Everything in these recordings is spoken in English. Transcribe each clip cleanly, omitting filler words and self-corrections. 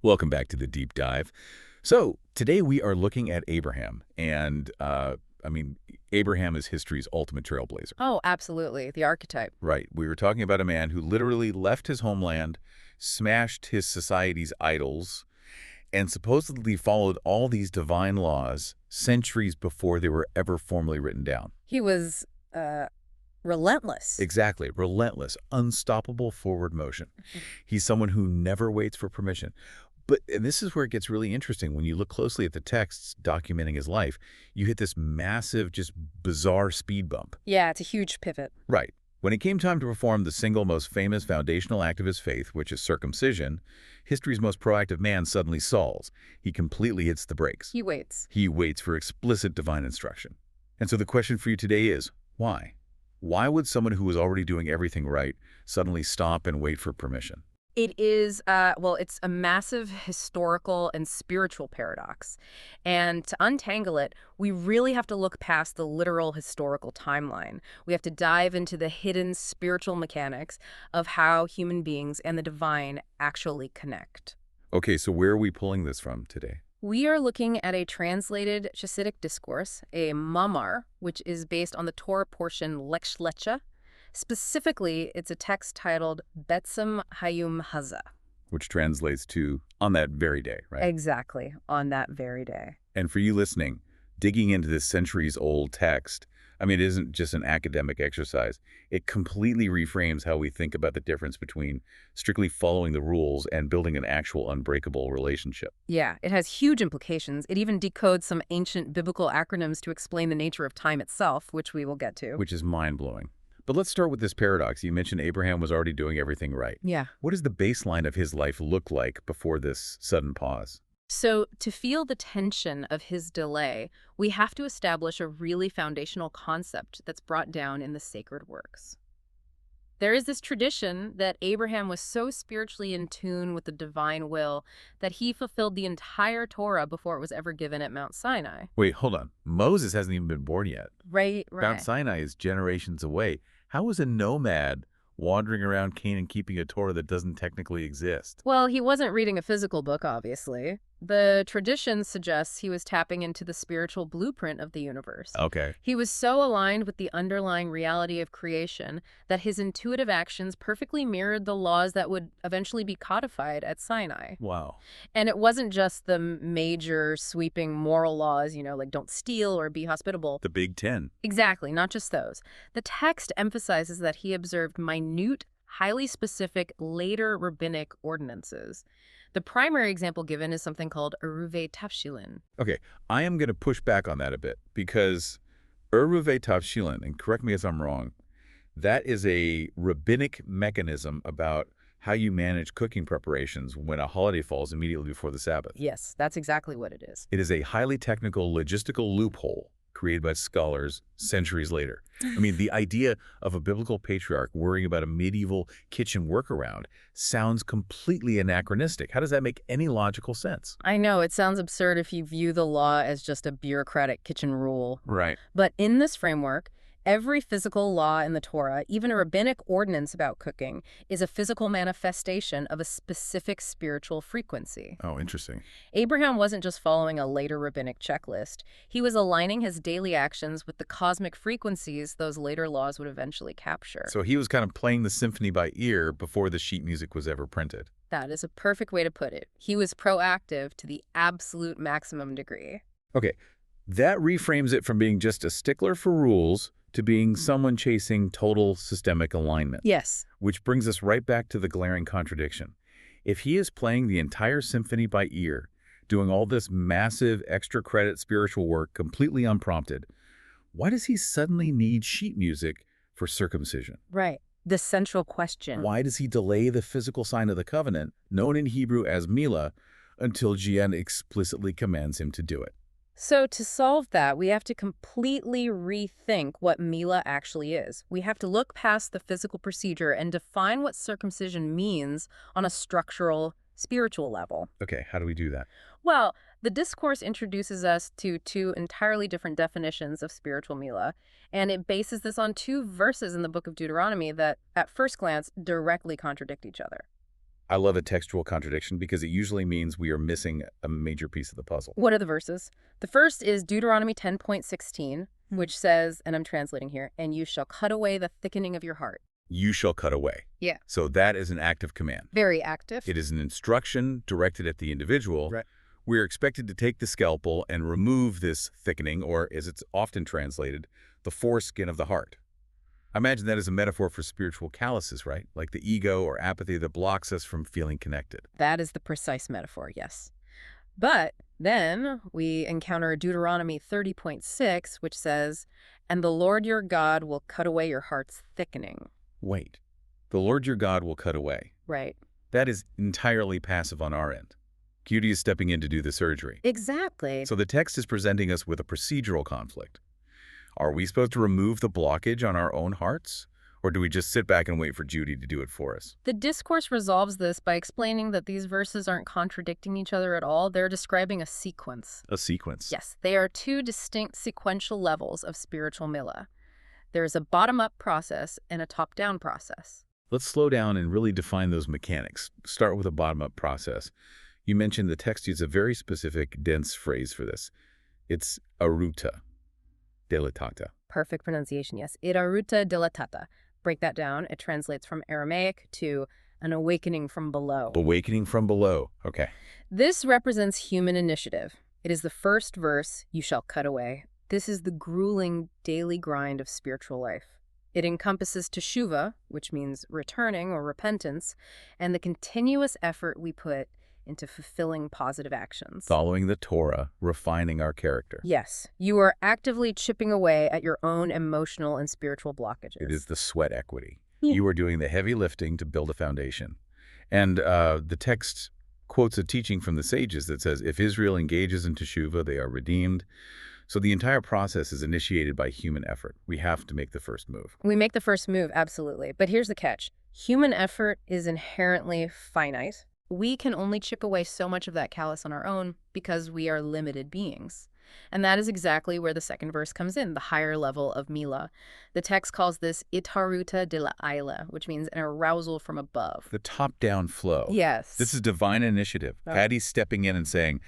Welcome back to the deep dive. So today we are looking at Abraham, and Abraham is history's ultimate trailblazer. Oh, absolutely. The archetype. Right. We were talking about a man who literally left his homeland, smashed his society's idols, and supposedly followed all these divine laws centuries before they were ever formally written down. He was relentless. Exactly. Relentless, unstoppable forward motion. He's someone who never waits for permission. And this is where it gets really interesting. When you look closely at the texts documenting his life, you hit this massive, just bizarre speed bump. Yeah, it's a huge pivot. Right. When it came time to perform the single most famous foundational act of his faith, which is circumcision, history's most proactive man suddenly stalls. He completely hits the brakes. He waits. He waits for explicit divine instruction. And so the question for you today is, why? Why would someone who was already doing everything right suddenly stop and wait for permission? It is, it's a massive historical and spiritual paradox. And to untangle it, we really have to look past the literal historical timeline. We have to dive into the hidden spiritual mechanics of how human beings and the divine actually connect. Okay, so where are we pulling this from today? We are looking at a translated Hasidic discourse, a mamar, which is based on the Torah portion Lech Lecha. Specifically, it's a text titled Betzem Hayom Haza. Which translates to on that very day, right? Exactly, on that very day. And for you listening, digging into this centuries-old text, it isn't just an academic exercise. It completely reframes how we think about the difference between strictly following the rules and building an actual unbreakable relationship. Yeah, it has huge implications. It even decodes some ancient biblical acronyms to explain the nature of time itself, which we will get to. Which is mind-blowing. But let's start with this paradox. You mentioned Abraham was already doing everything right. Yeah. What does the baseline of his life look like before this sudden pause? So to feel the tension of his delay, we have to establish a really foundational concept that's brought down in the sacred works. There is this tradition that Abraham was so spiritually in tune with the divine will that he fulfilled the entire Torah before it was ever given at Mount Sinai. Wait, hold on. Moses hasn't even been born yet. Right. Mount Sinai is generations away. How is a nomad wandering around Canaan keeping a Torah that doesn't technically exist? Well, he wasn't reading a physical book, obviously. The tradition suggests he was tapping into the spiritual blueprint of the universe. Okay. He was so aligned with the underlying reality of creation that his intuitive actions perfectly mirrored the laws that would eventually be codified at Sinai. Wow. And it wasn't just the major sweeping moral laws, like don't steal or be hospitable. The Big Ten. Exactly, not just those. The text emphasizes that he observed minute, highly specific, later rabbinic ordinances. The primary example given is something called Eruve Tavshilin. Okay, I am going to push back on that a bit because Eruve Tavshilin, and correct me if I'm wrong, that is a rabbinic mechanism about how you manage cooking preparations when a holiday falls immediately before the Sabbath. Yes, that's exactly what it is. It is a highly technical logistical loophole created by scholars centuries later. The idea of a biblical patriarch worrying about a medieval kitchen workaround sounds completely anachronistic. How does that make any logical sense? I know, it sounds absurd if you view the law as just a bureaucratic kitchen rule. Right. But in this framework, every physical law in the Torah, even a rabbinic ordinance about cooking, is a physical manifestation of a specific spiritual frequency. Oh, interesting. Abraham wasn't just following a later rabbinic checklist. He was aligning his daily actions with the cosmic frequencies those later laws would eventually capture. So he was kind of playing the symphony by ear before the sheet music was ever printed. That is a perfect way to put it. He was proactive to the absolute maximum degree. Okay, that reframes it from being just a stickler for rules to being someone chasing total systemic alignment. Yes. Which brings us right back to the glaring contradiction. If he is playing the entire symphony by ear, doing all this massive extra credit spiritual work completely unprompted, why does he suddenly need sheet music for circumcision? Right. The central question. Why does he delay the physical sign of the covenant, known in Hebrew as Milah, until Gian explicitly commands him to do it? So to solve that, we have to completely rethink what Milah actually is. We have to look past the physical procedure and define what circumcision means on a structural, spiritual level. Okay, how do we do that? Well, the discourse introduces us to two entirely different definitions of spiritual Milah, and it bases this on two verses in the book of Deuteronomy that, at first glance, directly contradict each other. I love a textual contradiction because it usually means we are missing a major piece of the puzzle. What are the verses? The first is Deuteronomy 10.16, which says, and I'm translating here, "And you shall cut away the thickening of your heart." You shall cut away. Yeah. So that is an active command. Very active. It is an instruction directed at the individual. Right. We are expected to take the scalpel and remove this thickening, or as it's often translated, the foreskin of the heart. I imagine that is a metaphor for spiritual calluses, right? Like the ego or apathy that blocks us from feeling connected. That is the precise metaphor, yes. But then we encounter Deuteronomy 30.6, which says, "And the Lord your God will cut away your heart's thickening." Wait, the Lord your God will cut away. Right. That is entirely passive on our end. Cutie is stepping in to do the surgery. Exactly. So the text is presenting us with a procedural conflict. Are we supposed to remove the blockage on our own hearts? Or do we just sit back and wait for Judy to do it for us? The discourse resolves this by explaining that these verses aren't contradicting each other at all. They're describing a sequence. A sequence. Yes, they are two distinct sequential levels of spiritual Milah. There's a bottom-up process and a top-down process. Let's slow down and really define those mechanics. Start with a bottom-up process. You mentioned the text uses a very specific, dense phrase for this. It's aruta delatata. Perfect pronunciation, yes. Iraruta dilatata. Break that down. It translates from Aramaic to an awakening from below. Awakening from below. Okay. This represents human initiative. It is the first verse, "You shall cut away." This is the grueling daily grind of spiritual life. It encompasses teshuva, which means returning or repentance, and the continuous effort we put into fulfilling positive actions. Following the Torah, refining our character. Yes, you are actively chipping away at your own emotional and spiritual blockages. It is the sweat equity. Yeah. You are doing the heavy lifting to build a foundation. And the text quotes a teaching from the sages that says, if Israel engages in teshuvah, they are redeemed. So the entire process is initiated by human effort. We have to make the first move. We make the first move, absolutely. But here's the catch. Human effort is inherently finite. We can only chip away so much of that callus on our own because we are limited beings. And that is exactly where the second verse comes in, the higher level of Milah. The text calls this itaruta de la aila, which means an arousal from above. The top-down flow. Yes. This is divine initiative. Oh. Patty's stepping in and saying,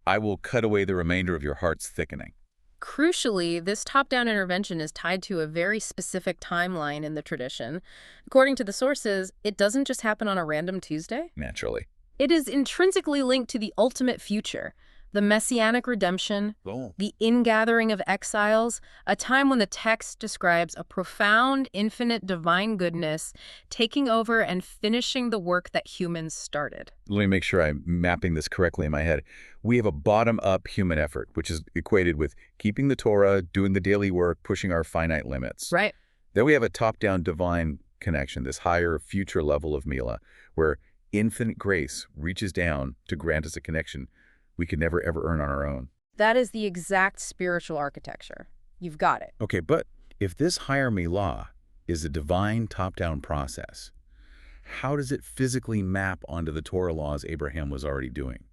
I will cut away the remainder of your heart's thickening. Crucially, this top-down intervention is tied to a very specific timeline in the tradition. According to the sources, it doesn't just happen on a random Tuesday. Naturally. It is intrinsically linked to the ultimate future, the messianic redemption, the ingathering of exiles, a time when the text describes a profound, infinite divine goodness taking over and finishing the work that humans started. Let me make sure I'm mapping this correctly in my head. We have a bottom-up human effort, which is equated with keeping the Torah, doing the daily work, pushing our finite limits. Right. Then we have a top-down divine connection, this higher future level of Milah, where infinite grace reaches down to grant us a connection we could never, ever earn on our own. That is the exact spiritual architecture. You've got it. Okay, but if this higher Milah is a divine top-down process, how does it physically map onto the Torah laws Abraham was already doing?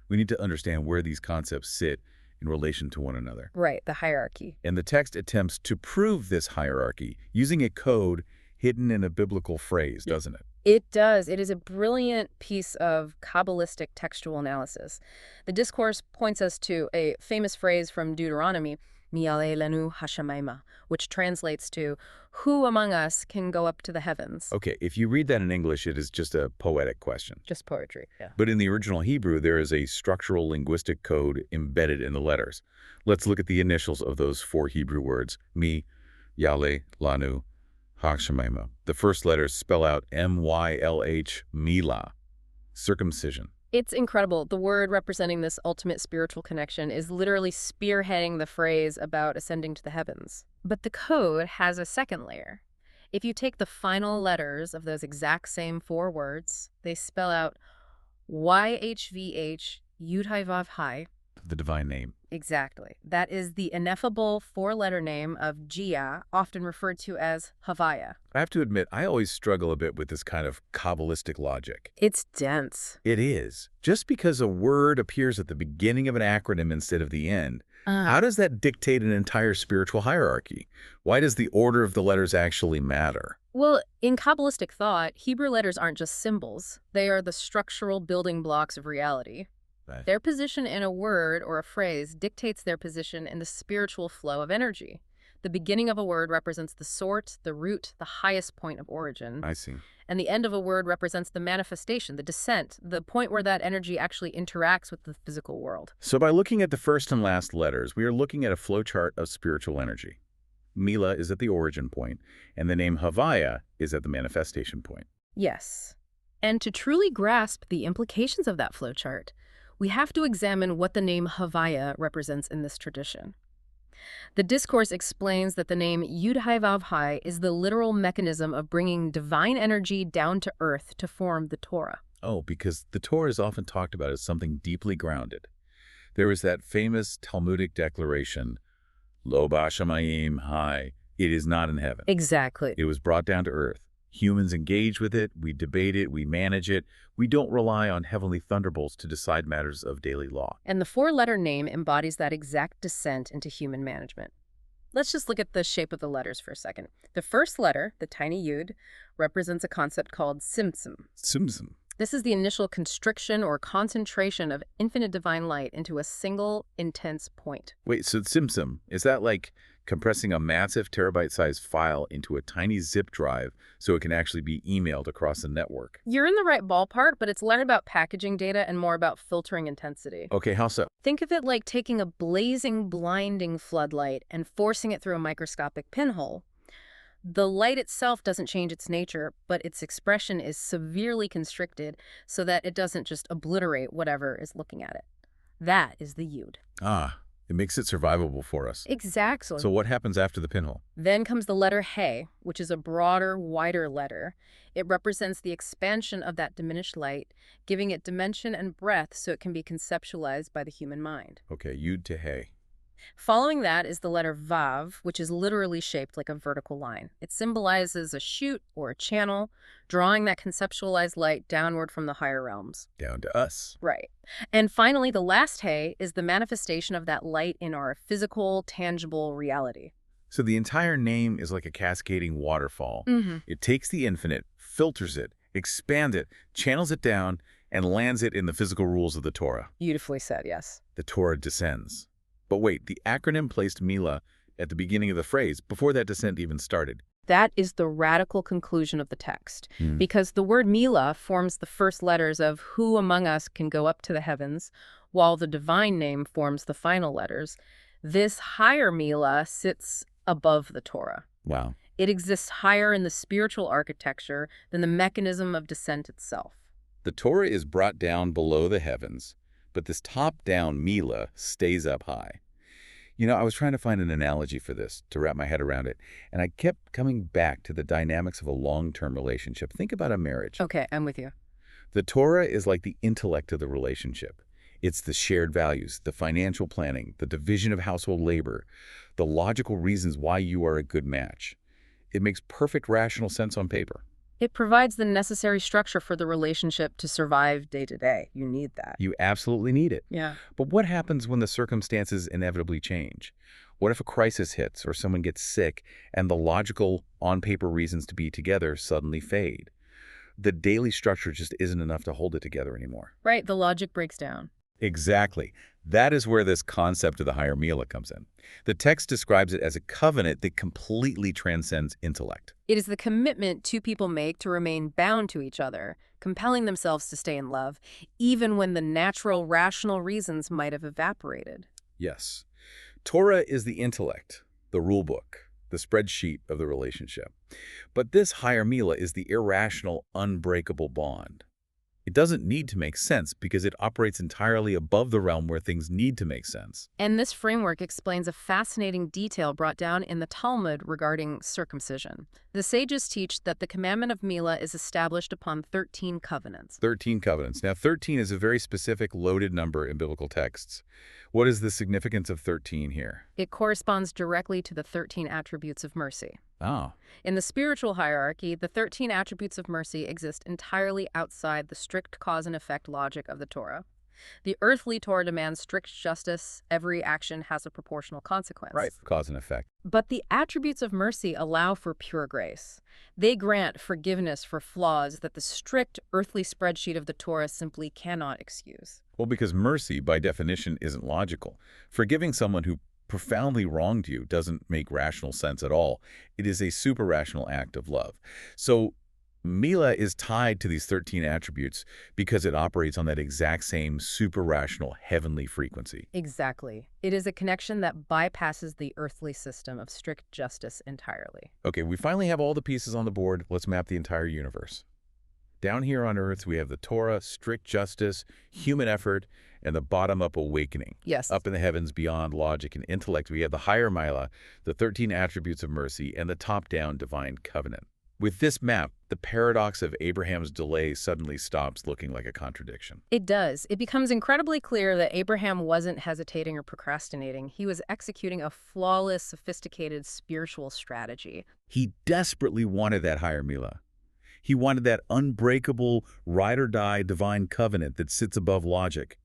We need to understand where these concepts sit in relation to one another. Right, the hierarchy. And the text attempts to prove this hierarchy using a code hidden in a biblical phrase, doesn't it? It does. It is a brilliant piece of Kabbalistic textual analysis. The discourse points us to a famous phrase from Deuteronomy, Milah lanu hashamayma, which translates to, who among us can go up to the heavens? Okay, if you read that in English, it is just a poetic question. Just poetry, yeah. But in the original Hebrew, there is a structural linguistic code embedded in the letters. Let's look at the initials of those four Hebrew words, mi, yale, lanu, hashamayma. The first letters spell out M-Y-L-H, Milah, circumcision. It's incredible. The word representing this ultimate spiritual connection is literally spearheading the phrase about ascending to the heavens. But the code has a second layer. If you take the final letters of those exact same four words, they spell out YHVH Yud-Hai-Vav-Hai. The divine name. Exactly. That is the ineffable four-letter name of Gia, often referred to as Havaya. I have to admit, I always struggle a bit with this kind of Kabbalistic logic. It's dense. It is. Just because a word appears at the beginning of an acronym instead of the end, how does that dictate an entire spiritual hierarchy? Why does the order of the letters actually matter? Well, in Kabbalistic thought, Hebrew letters aren't just symbols. They are the structural building blocks of reality. Right. Their position in a word or a phrase dictates their position in the spiritual flow of energy. The beginning of a word represents the sort, the root, the highest point of origin. I see. And the end of a word represents the manifestation, the descent, the point where that energy actually interacts with the physical world. So by looking at the first and last letters, we are looking at a flowchart of spiritual energy. Milah is at the origin point, and the name Havaya is at the manifestation point. Yes. And to truly grasp the implications of that flowchart, we have to examine what the name Havaya represents in this tradition. The discourse explains that the name Yud-Hai-Vav-Hai is the literal mechanism of bringing divine energy down to earth to form the Torah. Oh, because the Torah is often talked about as something deeply grounded. There is that famous Talmudic declaration, Lo b'shamayim hai, it is not in heaven. Exactly. It was brought down to earth. Humans engage with it, we debate it, we manage it. We don't rely on heavenly thunderbolts to decide matters of daily law. And the four-letter name embodies that exact descent into human management. Let's just look at the shape of the letters for a second. The first letter, the tiny yud, represents a concept called simsim. Simsim. This is the initial constriction or concentration of infinite divine light into a single, intense point. Wait, so Simsim, is that like compressing a massive terabyte-sized file into a tiny zip drive so it can actually be emailed across the network? You're in the right ballpark, but it's less about packaging data and more about filtering intensity. Okay, how so? Think of it like taking a blazing, blinding floodlight and forcing it through a microscopic pinhole. The light itself doesn't change its nature, but its expression is severely constricted so that it doesn't just obliterate whatever is looking at it. That is the yud. Ah, it makes it survivable for us. Exactly. So what happens after the pinhole? Then comes the letter He, which is a broader, wider letter. It represents the expansion of that diminished light, giving it dimension and breadth so it can be conceptualized by the human mind. Okay, Yud to Hey. Following that is the letter Vav, which is literally shaped like a vertical line. It symbolizes a chute or a channel, drawing that conceptualized light downward from the higher realms. Down to us. Right. And finally, the last He is the manifestation of that light in our physical, tangible reality. So the entire name is like a cascading waterfall. Mm-hmm. It takes the infinite, filters it, expands it, channels it down, and lands it in the physical rules of the Torah. Beautifully said, yes. The Torah descends. But wait, the acronym placed Milah at the beginning of the phrase before that descent even started. That is the radical conclusion of the text, because the word Milah forms the first letters of who among us can go up to the heavens, while the divine name forms the final letters. This higher Milah sits above the Torah. Wow. It exists higher in the spiritual architecture than the mechanism of descent itself. The Torah is brought down below the heavens, but this top-down Milah stays up high. You know, I was trying to find an analogy for this, to wrap my head around it, and I kept coming back to the dynamics of a long-term relationship. Think about a marriage. Okay, I'm with you. The Torah is like the intellect of the relationship. It's the shared values, the financial planning, the division of household labor, the logical reasons why you are a good match. It makes perfect rational sense on paper. It provides the necessary structure for the relationship to survive day to day. You need that. You absolutely need it. Yeah. But what happens when the circumstances inevitably change? What if a crisis hits or someone gets sick and the logical, on-paper reasons to be together suddenly fade? The daily structure just isn't enough to hold it together anymore. Right, the logic breaks down. Exactly. That is where this concept of the higher Milah comes in. The text describes it as a covenant that completely transcends intellect. It is the commitment two people make to remain bound to each other, compelling themselves to stay in love, even when the natural, rational reasons might have evaporated. Yes. Torah is the intellect, the rule book, the spreadsheet of the relationship. But this higher Milah is the irrational, unbreakable bond. It doesn't need to make sense because it operates entirely above the realm where things need to make sense. And this framework explains a fascinating detail brought down in the Talmud regarding circumcision. The sages teach that the commandment of Milah is established upon 13 covenants. 13 covenants. Now, 13 is a very specific loaded number in biblical texts. What is the significance of 13 here? It corresponds directly to the 13 attributes of mercy. Oh, In the spiritual hierarchy, the 13 attributes of mercy exist entirely outside the strict cause and effect logic of the Torah. The earthly Torah demands strict justice. Every action has a proportional consequence. right. Cause and effect. But the attributes of mercy allow for pure grace. They grant forgiveness for flaws that the strict earthly spreadsheet of the Torah simply cannot excuse. Well, because mercy, by definition, isn't logical. Forgiving someone who profoundly wronged you doesn't make rational sense at all. It is a super-rational act of love. So Milah is tied to these 13 attributes because it operates on that exact same super-rational heavenly frequency. Exactly. It is a connection that bypasses the earthly system of strict justice entirely. Okay, we finally have all the pieces on the board. Let's map the entire universe. Down here on Earth, we have the Torah, strict justice, human effort, and the bottom-up awakening. Yes. Up in the heavens beyond logic and intellect, we have the higher Milah, the 13 attributes of mercy, and the top-down divine covenant. With this map, the paradox of Abraham's delay suddenly stops looking like a contradiction. It does. It becomes incredibly clear that Abraham wasn't hesitating or procrastinating. He was executing a flawless, sophisticated spiritual strategy. He desperately wanted that higher Milah. He wanted that unbreakable, ride-or-die divine covenant that sits above logic.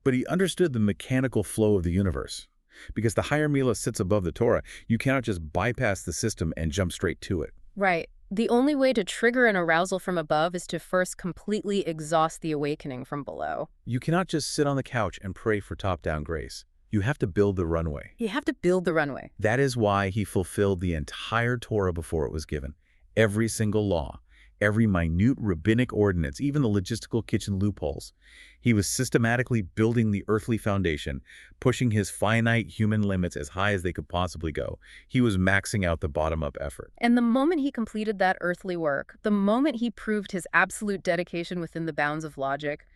But he understood the mechanical flow of the universe. Because the higher Milah sits above the Torah, you cannot just bypass the system and jump straight to it. Right. The only way to trigger an arousal from above is to first completely exhaust the awakening from below. You cannot just sit on the couch and pray for top-down grace. You have to build the runway. You have to build the runway. That is why he fulfilled the entire Torah before it was given. Every single law, every minute rabbinic ordinance, even the logistical kitchen loopholes. He was systematically building the earthly foundation, pushing his finite human limits as high as they could possibly go. He was maxing out the bottom-up effort. And the moment he completed that earthly work, the moment he proved his absolute dedication within the bounds of logic,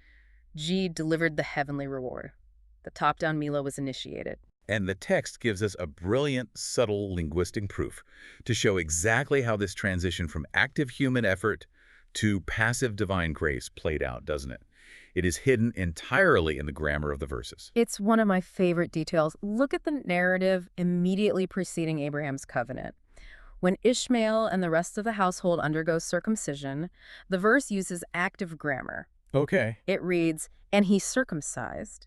G delivered the heavenly reward. The top-down Milah was initiated. And the text gives us a brilliant, subtle linguistic proof to show exactly how this transition from active human effort to passive divine grace played out, doesn't it? It is hidden entirely in the grammar of the verses. It's one of my favorite details. Look at the narrative immediately preceding Abraham's covenant. When Ishmael and the rest of the household undergo circumcision, the verse uses active grammar. Okay. It reads, "And he circumcised."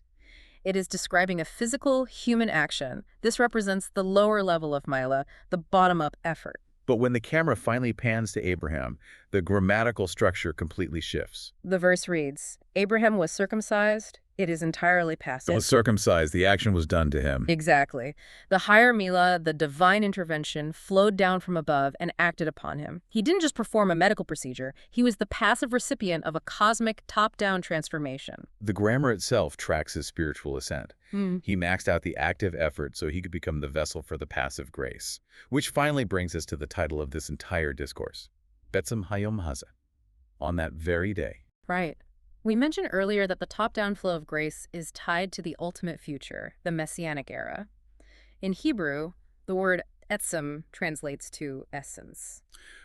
It is describing a physical, human action. This represents the lower level of Milah, the bottom-up effort. But when the camera finally pans to Abraham, the grammatical structure completely shifts. The verse reads, "Abraham was circumcised." It is entirely passive. Was circumcised, the action was done to him. Exactly. The higher Milah, the divine intervention, flowed down from above and acted upon him. He didn't just perform a medical procedure. He was the passive recipient of a cosmic top-down transformation. The grammar itself tracks his spiritual ascent. He maxed out the active effort so he could become the vessel for the passive grace. Which finally brings us to the title of this entire discourse, Betzim Hayom Hazeh, on that very day. Right. We mentioned earlier that the top-down flow of grace is tied to the ultimate future, the Messianic era. In Hebrew, the word etzem translates to essence.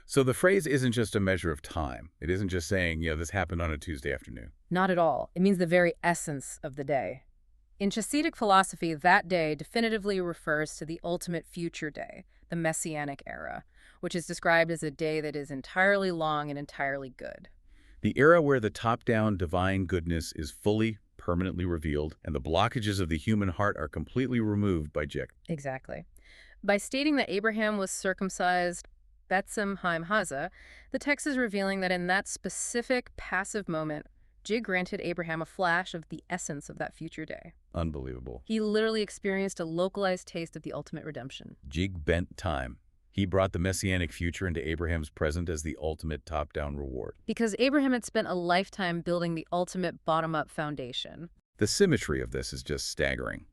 So the phrase isn't just a measure of time. It isn't just saying, this happened on a Tuesday afternoon. Not at all. It means the very essence of the day. In Chassidic philosophy, that day definitively refers to the ultimate future day, the Messianic era, which is described as a day that is entirely long and entirely good. The era where the top-down divine goodness is fully, permanently revealed, and the blockages of the human heart are completely removed by Jek. Exactly. By stating that Abraham was circumcised, Betzim Hayom Hazeh, the text is revealing that in that specific passive moment, Jig granted Abraham a flash of the essence of that future day. Unbelievable. He literally experienced a localized taste of the ultimate redemption. Jig bent time. He brought the messianic future into Abraham's present as the ultimate top-down reward. Because Abraham had spent a lifetime building the ultimate bottom-up foundation. The symmetry of this is just staggering.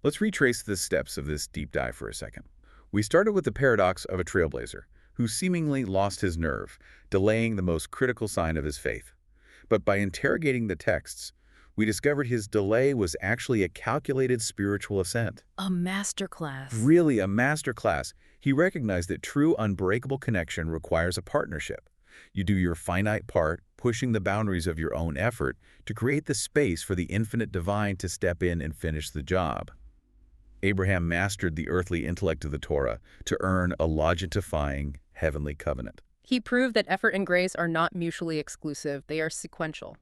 Let's retrace the steps of this deep dive for a second. We started with the paradox of a trailblazer who seemingly lost his nerve, delaying the most critical sign of his faith. But by interrogating the texts, we discovered his delay was actually a calculated spiritual ascent. A masterclass. Really a masterclass. He recognized that true unbreakable connection requires a partnership. You do your finite part, pushing the boundaries of your own effort to create the space for the infinite divine to step in and finish the job. Abraham mastered the earthly intellect of the Torah to earn a logic-defying heavenly covenant. He proved that effort and grace are not mutually exclusive. They are sequential.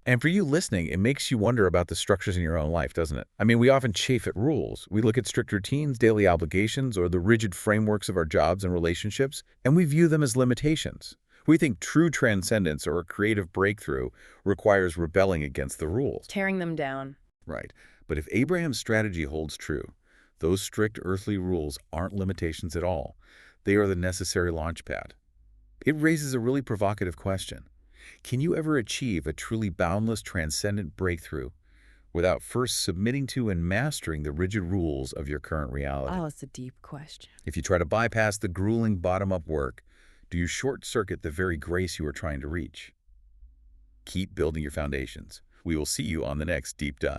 And for you listening, it makes you wonder about the structures in your own life, doesn't it? I mean, we often chafe at rules. We look at strict routines, daily obligations, or the rigid frameworks of our jobs and relationships, and we view them as limitations. We think true transcendence or a creative breakthrough requires rebelling against the rules. Tearing them down. Right. But if Abraham's strategy holds true, those strict earthly rules aren't limitations at all. They are the necessary launchpad. It raises a really provocative question. Can you ever achieve a truly boundless, transcendent breakthrough without first submitting to and mastering the rigid rules of your current reality? Oh, it's a deep question. If you try to bypass the grueling bottom-up work, do you short-circuit the very grace you are trying to reach? Keep building your foundations. We will see you on the next Deep Dive.